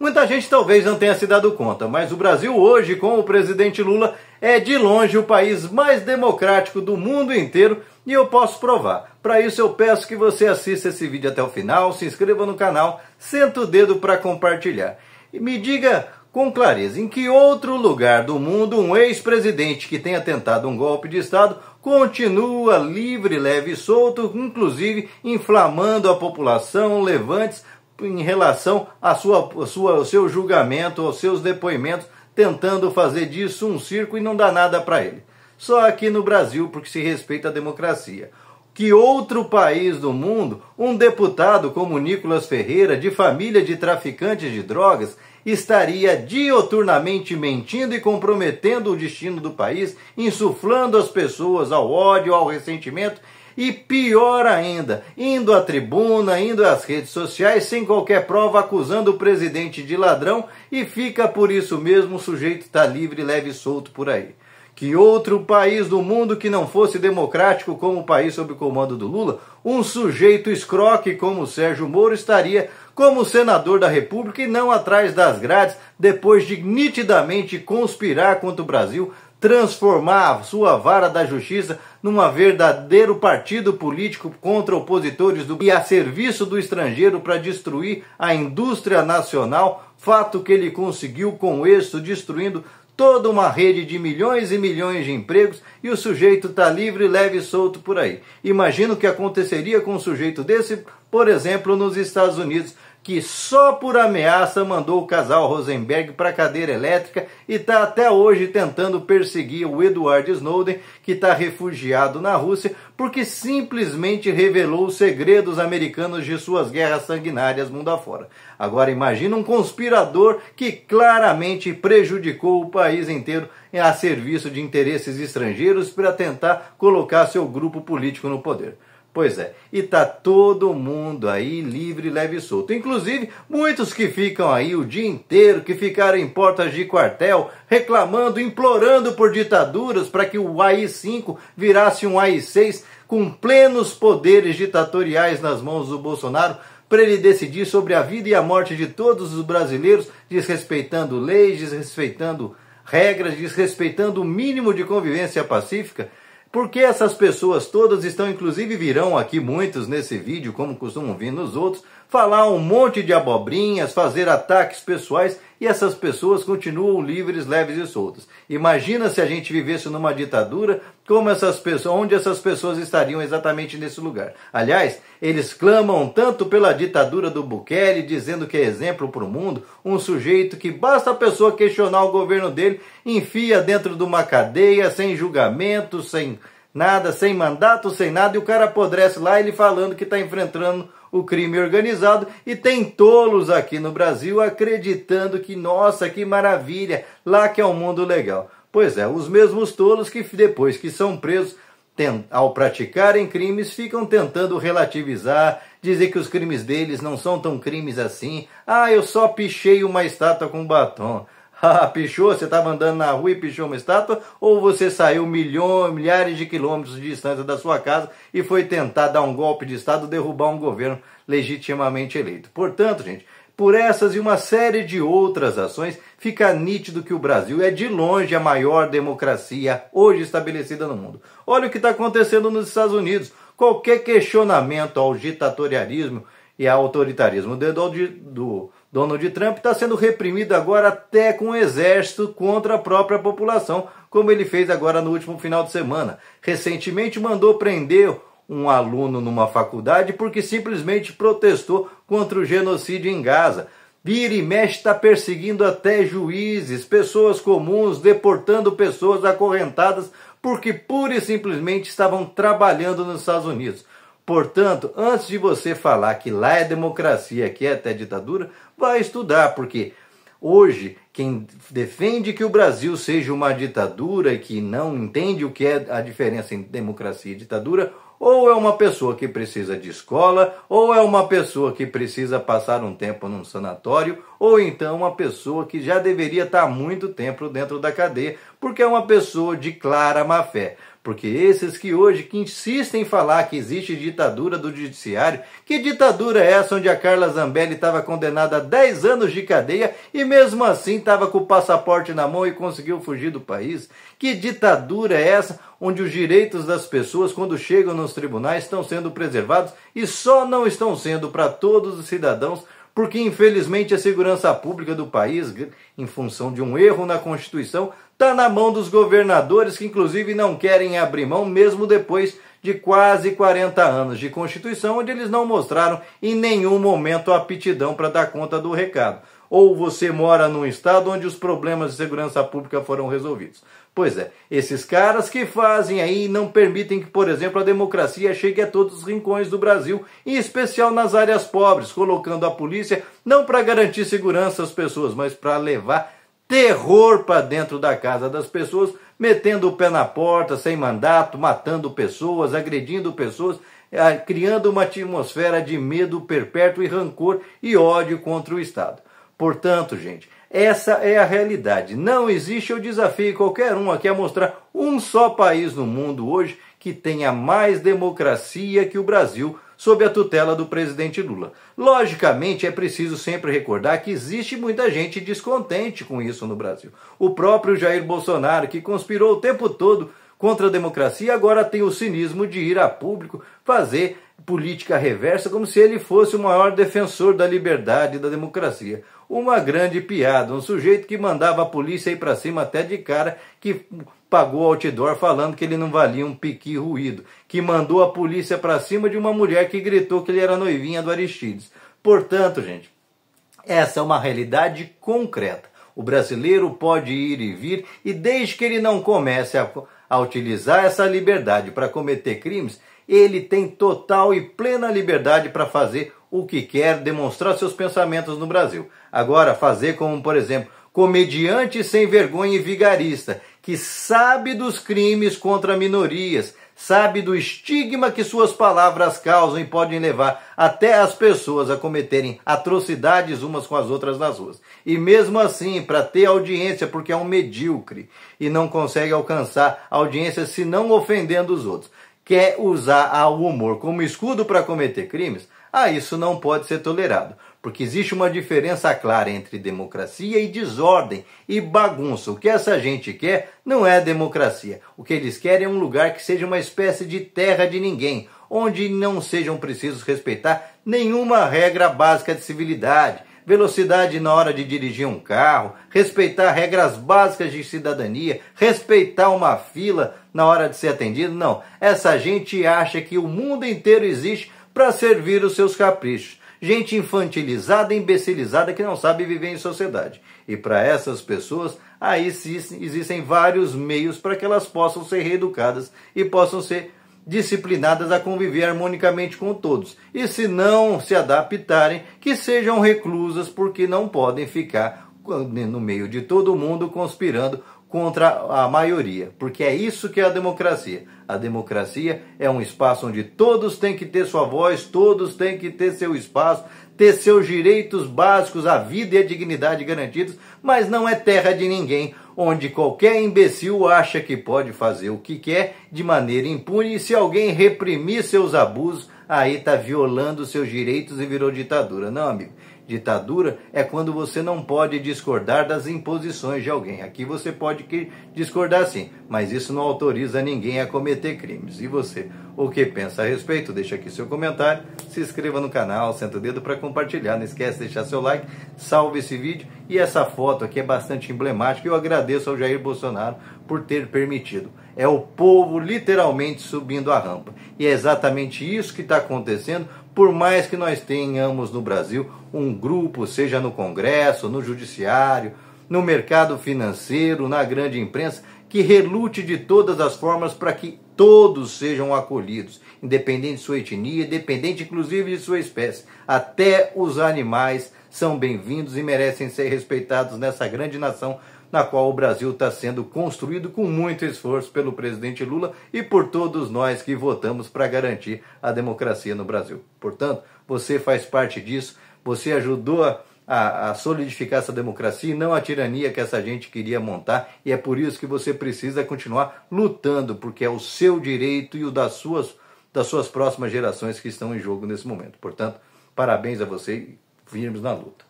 Muita gente talvez não tenha se dado conta, mas o Brasil hoje, com o presidente Lula, é de longe o país mais democrático do mundo inteiro e eu posso provar. Para isso eu peço que você assista esse vídeo até o final, se inscreva no canal, senta o dedo para compartilhar. E me diga com clareza, em que outro lugar do mundo um ex-presidente que tenha tentado um golpe de Estado continua livre, leve e solto, inclusive inflamando a população, levantes em relação ao seu julgamento, aos seus depoimentos, tentando fazer disso um circo e não dá nada para ele. Só aqui no Brasil, porque se respeita a democracia. Que outro país do mundo, um deputado como Nicolas Ferreira, de família de traficantes de drogas, estaria dioturnamente mentindo e comprometendo o destino do país, insuflando as pessoas ao ódio, ao ressentimento e, pior ainda, indo à tribuna, indo às redes sociais sem qualquer prova, acusando o presidente de ladrão e fica por isso mesmo o sujeito está livre, leve e solto por aí. Que outro país do mundo que não fosse democrático como o país sob o comando do Lula, um sujeito escroque como o Sérgio Moro estaria como senador da República e não atrás das grades, depois de nitidamente conspirar contra o Brasil, transformar a sua vara da justiça num verdadeiro partido político contra opositores e a serviço do estrangeiro para destruir a indústria nacional, fato que ele conseguiu com êxito, destruindo toda uma rede de milhões e milhões de empregos e o sujeito está livre, leve e solto por aí. Imagina o que aconteceria com um sujeito desse, por exemplo, nos Estados Unidos, que só por ameaça mandou o casal Rosenberg para a cadeira elétrica e está até hoje tentando perseguir o Edward Snowden, que está refugiado na Rússia, porque simplesmente revelou os segredos americanos de suas guerras sanguinárias mundo afora. Agora imagina um conspirador que claramente prejudicou o país inteiro a serviço de interesses estrangeiros para tentar colocar seu grupo político no poder. Pois é, e tá todo mundo aí livre, leve e solto. Inclusive, muitos que ficam aí o dia inteiro, que ficaram em portas de quartel, reclamando, implorando por ditaduras para que o AI-5 virasse um AI-6 com plenos poderes ditatoriais nas mãos do Bolsonaro, para ele decidir sobre a vida e a morte de todos os brasileiros, desrespeitando leis, desrespeitando regras, desrespeitando o mínimo de convivência pacífica. Porque essas pessoas todas estão, inclusive virão aqui muitos nesse vídeo, como costumam vir nos outros, falar um monte de abobrinhas, fazer ataques pessoais e essas pessoas continuam livres, leves e soltas. Imagina se a gente vivesse numa ditadura, como essas pessoas, onde essas pessoas estariam exatamente nesse lugar. Aliás, eles clamam tanto pela ditadura do Bukele, dizendo que é exemplo para o mundo, um sujeito que basta a pessoa questionar o governo dele, enfia dentro de uma cadeia, sem julgamento, sem nada, sem mandato, sem nada, e o cara apodrece lá, ele falando que está enfrentando o crime organizado, e tem tolos aqui no Brasil acreditando que, nossa, que maravilha, lá que é um mundo legal. Pois é, os mesmos tolos que depois que são presos, ao praticarem crimes, ficam tentando relativizar, dizer que os crimes deles não são tão crimes assim. Ah, eu só pichei uma estátua com batom. Ah, pichou? Você estava andando na rua e pichou uma estátua? Ou você saiu milhares de quilômetros de distância da sua casa e foi tentar dar um golpe de Estado, derrubar um governo legitimamente eleito? Portanto, gente, por essas e uma série de outras ações, fica nítido que o Brasil é de longe a maior democracia hoje estabelecida no mundo. Olha o que está acontecendo nos Estados Unidos. Qualquer questionamento ao ditatorialismo e ao autoritarismo do Donald Trump está sendo reprimido agora até com o exército contra a própria população, como ele fez agora no último final de semana. Recentemente mandou prender um aluno numa faculdade porque simplesmente protestou contra o genocídio em Gaza. Vira e mexe está perseguindo até juízes, pessoas comuns, deportando pessoas acorrentadas porque pura e simplesmente estavam trabalhando nos Estados Unidos. Portanto, antes de você falar que lá é democracia, aqui é até ditadura, vai estudar, porque hoje quem defende que o Brasil seja uma ditadura e que não entende o que é a diferença entre democracia e ditadura, ou é uma pessoa que precisa de escola, ou é uma pessoa que precisa passar um tempo num sanatório, ou então uma pessoa que já deveria estar há muito tempo dentro da cadeia, porque é uma pessoa de clara má-fé. Porque esses que hoje que insistem em falar que existe ditadura do judiciário, que ditadura é essa onde a Carla Zambelli estava condenada a 10 anos de cadeia e mesmo assim estava com o passaporte na mão e conseguiu fugir do país? Que ditadura é essa onde os direitos das pessoas, quando chegam nos tribunais, estão sendo preservados e só não estão sendo para todos os cidadãos, porque infelizmente a segurança pública do país, em função de um erro na Constituição, está na mão dos governadores, que inclusive não querem abrir mão, mesmo depois de quase 40 anos de Constituição, onde eles não mostraram em nenhum momento a aptidão para dar conta do recado. Ou você mora num estado onde os problemas de segurança pública foram resolvidos. Pois é, esses caras que fazem aí não permitem que, por exemplo, a democracia chegue a todos os rincões do Brasil, em especial nas áreas pobres, colocando a polícia não para garantir segurança às pessoas, mas para levar terror para dentro da casa das pessoas, metendo o pé na porta, sem mandato, matando pessoas, agredindo pessoas, criando uma atmosfera de medo perpétuo e rancor e ódio contra o Estado. Portanto, gente, essa é a realidade. Não existe, eu desafio qualquer um aqui a mostrar um só país no mundo hoje que tenha mais democracia que o Brasil, sob a tutela do presidente Lula. Logicamente, é preciso sempre recordar que existe muita gente descontente com isso no Brasil. O próprio Jair Bolsonaro, que conspirou o tempo todo contra a democracia, agora tem o cinismo de ir a público fazer política reversa como se ele fosse o maior defensor da liberdade e da democracia. Uma grande piada, um sujeito que mandava a polícia ir para cima até de cara, que pagou outdoor falando que ele não valia um piqui ruído, que mandou a polícia para cima de uma mulher que gritou que ele era noivinha do Aristides. Portanto, gente, essa é uma realidade concreta. O brasileiro pode ir e vir e desde que ele não comece a utilizar essa liberdade para cometer crimes, ele tem total e plena liberdade para fazer o que quer, demonstrar seus pensamentos no Brasil. Agora, fazer como, por exemplo, comediante sem vergonha e vigarista, que sabe dos crimes contra minorias, sabe do estigma que suas palavras causam e podem levar até as pessoas a cometerem atrocidades umas com as outras nas ruas. E mesmo assim, para ter audiência, porque é um medíocre e não consegue alcançar audiência se não ofendendo os outros, quer usar o humor como escudo para cometer crimes, isso não pode ser tolerado. Porque existe uma diferença clara entre democracia e desordem e bagunça. O que essa gente quer não é democracia. O que eles querem é um lugar que seja uma espécie de terra de ninguém, onde não sejam precisos respeitar nenhuma regra básica de civilidade, velocidade na hora de dirigir um carro, respeitar regras básicas de cidadania, respeitar uma fila na hora de ser atendido. Não, essa gente acha que o mundo inteiro existe para servir os seus caprichos. Gente infantilizada, imbecilizada, que não sabe viver em sociedade. E para essas pessoas, aí existem vários meios para que elas possam ser reeducadas e possam ser disciplinadas a conviver harmonicamente com todos. E se não se adaptarem, que sejam reclusas, porque não podem ficar no meio de todo mundo conspirando contra a maioria, porque é isso que é a democracia. A democracia é um espaço onde todos têm que ter sua voz, todos têm que ter seu espaço, ter seus direitos básicos, a vida e a dignidade garantidos, mas não é terra de ninguém, onde qualquer imbecil acha que pode fazer o que quer de maneira impune, e se alguém reprimir seus abusos, aí está violando seus direitos e virou ditadura. Não, amigo. Ditadura é quando você não pode discordar das imposições de alguém. Aqui você pode discordar sim, mas isso não autoriza ninguém a cometer crimes. E você, o que pensa a respeito? Deixa aqui seu comentário, se inscreva no canal, senta o dedo para compartilhar. Não esquece de deixar seu like, salve esse vídeo. E essa foto aqui é bastante emblemática. Eu agradeço ao Jair Bolsonaro por ter permitido. É o povo literalmente subindo a rampa. E é exatamente isso que está acontecendo. Por mais que nós tenhamos no Brasil um grupo, seja no Congresso, no Judiciário, no mercado financeiro, na grande imprensa, que relute de todas as formas para que todos sejam acolhidos, independente de sua etnia, independente inclusive de sua espécie. Até os animais são bem-vindos e merecem ser respeitados nessa grande nação na qual o Brasil está sendo construído com muito esforço pelo presidente Lula e por todos nós que votamos para garantir a democracia no Brasil. Portanto, você faz parte disso, você ajudou a solidificar essa democracia e não a tirania que essa gente queria montar. E é por isso que você precisa continuar lutando, porque é o seu direito e o das suas próximas gerações que estão em jogo nesse momento. Portanto, parabéns a você e virmos na luta.